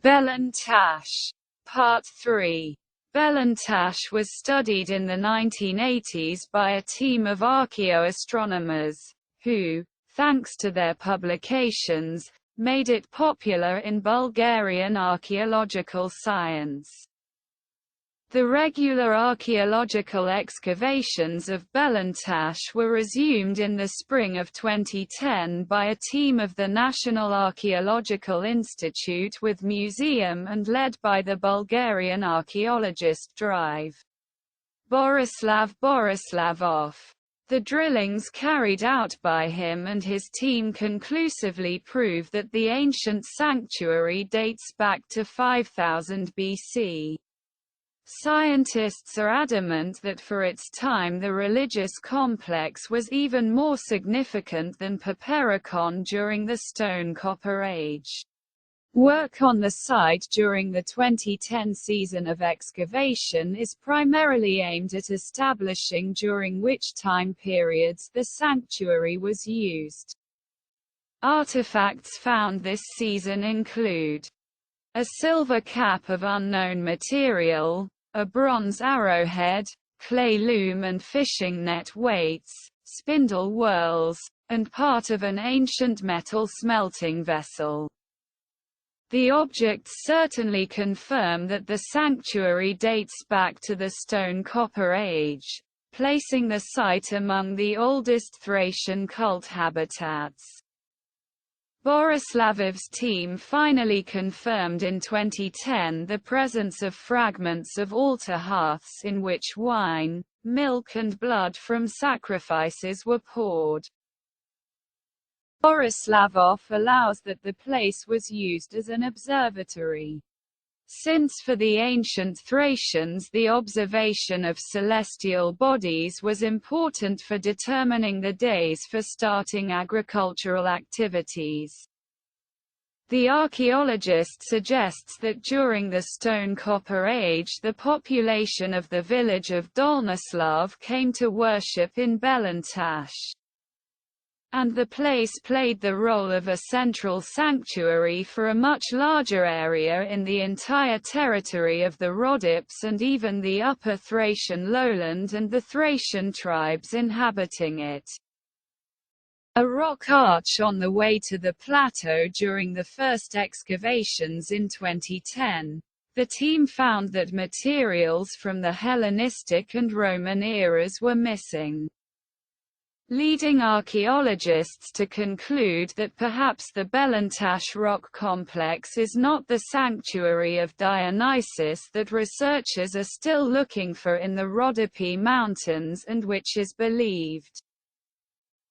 BELINTASH Part-3. BELINTASH was studied in the 1980s by a team of archaeoastronomers, who, thanks to their publications, made it popular in Bulgarian archaeological science. The regular archaeological excavations of BELINTASH were resumed in the spring of 2010 by a team of the National Archaeological Institute with museum and led by the Bulgarian archaeologist Borislav Borislavov. The drillings carried out by him and his team conclusively prove that the ancient sanctuary dates back to 5000 BC. Scientists are adamant that for its time the religious complex was even more significant than Papericon during the Stone-Copper Age. Work on the site during the 2010 season of excavation is primarily aimed at establishing during which time periods the sanctuary was used. Artifacts found this season include a silver cap of unknown material, a bronze arrowhead, clay loom and fishing net weights, spindle whorls, and part of an ancient metal smelting vessel. The objects certainly confirm that the sanctuary dates back to the Stone-Copper Age, placing the site among the oldest Thracian cult habitats. Borislavov's team finally confirmed in 2010 the presence of fragments of altar hearths in which wine, milk and blood from sacrifices were poured. Borislavov allows that the place was used as an observatory. Since for the ancient Thracians the observation of celestial bodies was important for determining the days for starting agricultural activities. The archaeologist suggests that during the Stone-Copper Age the population of the village of Dolnoslav came to worship in BELINTASH, and the place played the role of a central sanctuary for a much larger area in the entire territory of the Rhodopes and even the upper Thracian lowland and the Thracian tribes inhabiting it. A rock arch on the way to the plateau during the first excavations in 2010, the team found that materials from the Hellenistic and Roman eras were missing, leading archaeologists to conclude that perhaps the BELINTASH rock complex is not the sanctuary of Dionysus that researchers are still looking for in the Rhodope Mountains and which is believed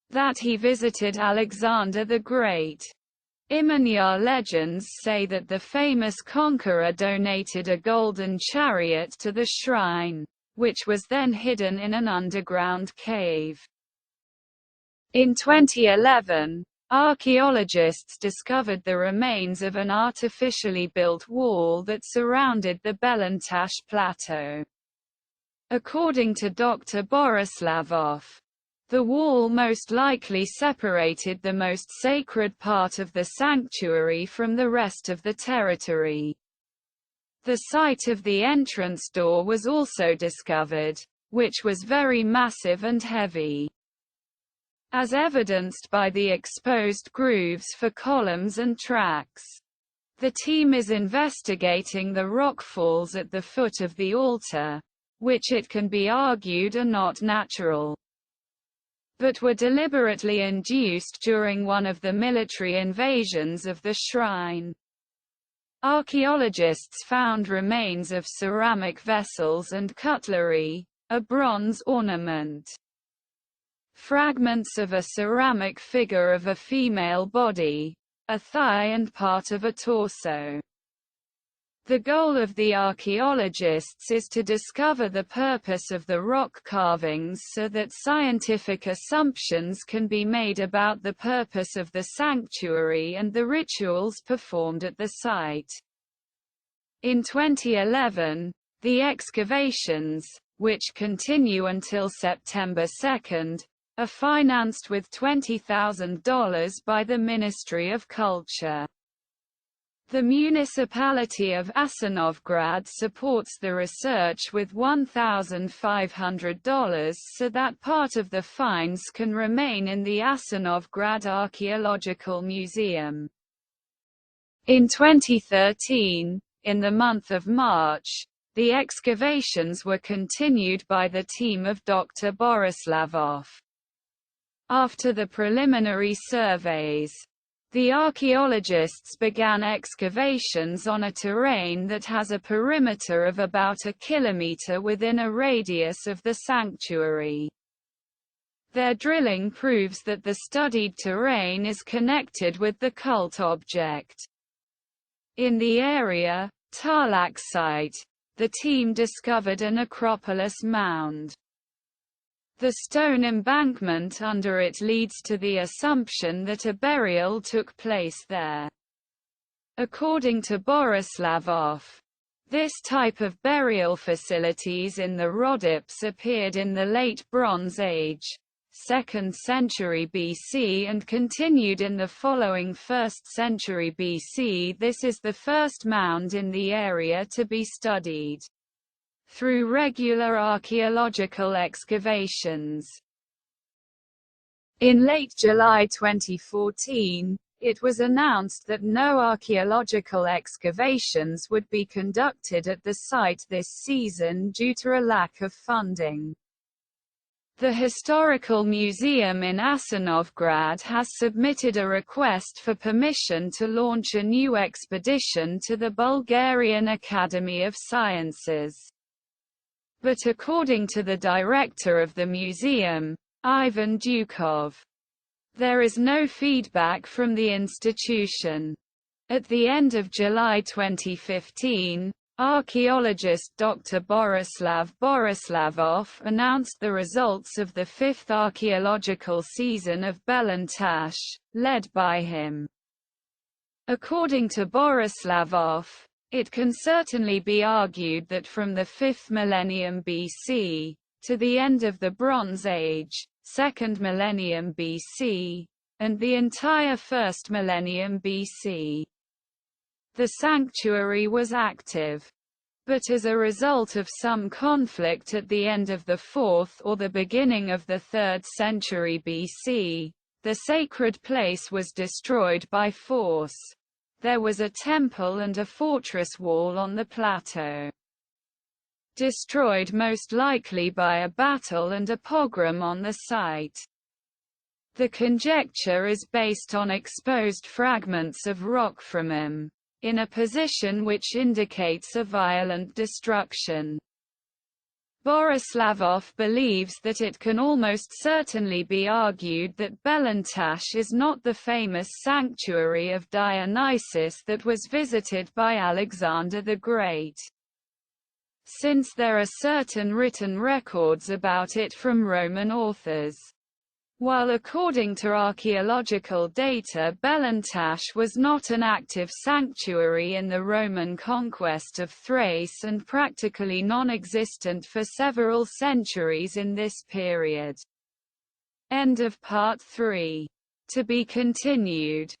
that he visited Alexander the Great. Imanyan legends say that the famous conqueror donated a golden chariot to the shrine, which was then hidden in an underground cave. In 2011, archaeologists discovered the remains of an artificially built wall that surrounded the BELINTASH plateau. According to Dr. Borislavov, the wall most likely separated the most sacred part of the sanctuary from the rest of the territory. The site of the entrance door was also discovered, which was very massive and heavy, as evidenced by the exposed grooves for columns and tracks. The team is investigating the rockfalls at the foot of the altar, which it can be argued are not natural, but were deliberately induced during one of the military invasions of the shrine. Archaeologists found remains of ceramic vessels and cutlery, a bronze ornament, fragments of a ceramic figure of a female body, a thigh and part of a torso. The goal of the archaeologists is to discover the purpose of the rock carvings so that scientific assumptions can be made about the purpose of the sanctuary and the rituals performed at the site. In 2011, the excavations, which continue until September 2, are financed with $20,000 by the Ministry of Culture. The municipality of Asanovgrad supports the research with $1,500 so that part of the finds can remain in the Asanovgrad Archaeological Museum. In 2013, in the month of March, the excavations were continued by the team of Dr. Borislavov. After the preliminary surveys, the archaeologists began excavations on a terrain that has a perimeter of about a kilometer within a radius of the sanctuary. Their drilling proves that the studied terrain is connected with the cult object. In the area, Tarlac site, the team discovered a necropolis mound. The stone embankment under it leads to the assumption that a burial took place there. According to Borislavov, this type of burial facilities in the Rhodopes appeared in the Late Bronze Age, 2nd century BC, and continued in the following 1st century BC. This is the first mound in the area to be studied through regular archaeological excavations. In late July 2014, it was announced that no archaeological excavations would be conducted at the site this season due to a lack of funding. The Historical Museum in Asanovgrad has submitted a request for permission to launch a new expedition to the Bulgarian Academy of Sciences. But according to the director of the museum, Ivan Dukov, there is no feedback from the institution. At the end of July 2015, archaeologist Dr. Borislav Borislavov announced the results of the 5th archaeological season of BELINTASH, led by him. According to Borislavov, it can certainly be argued that from the 5th millennium BC, to the end of the Bronze Age, 2nd millennium BC, and the entire 1st millennium BC, the sanctuary was active. But as a result of some conflict at the end of the 4th or the beginning of the 3rd century BC, the sacred place was destroyed by force. There was a temple and a fortress wall on the plateau, destroyed most likely by a battle and a pogrom on the site. The conjecture is based on exposed fragments of rock from him, in a position which indicates a violent destruction. Borislavov believes that it can almost certainly be argued that Belintash is not the famous sanctuary of Dionysus that was visited by Alexander the Great, since there are certain written records about it from Roman authors. While according to archaeological data Belintash was not an active sanctuary in the Roman conquest of Thrace and practically non-existent for several centuries in this period. End of Part 3. To be continued.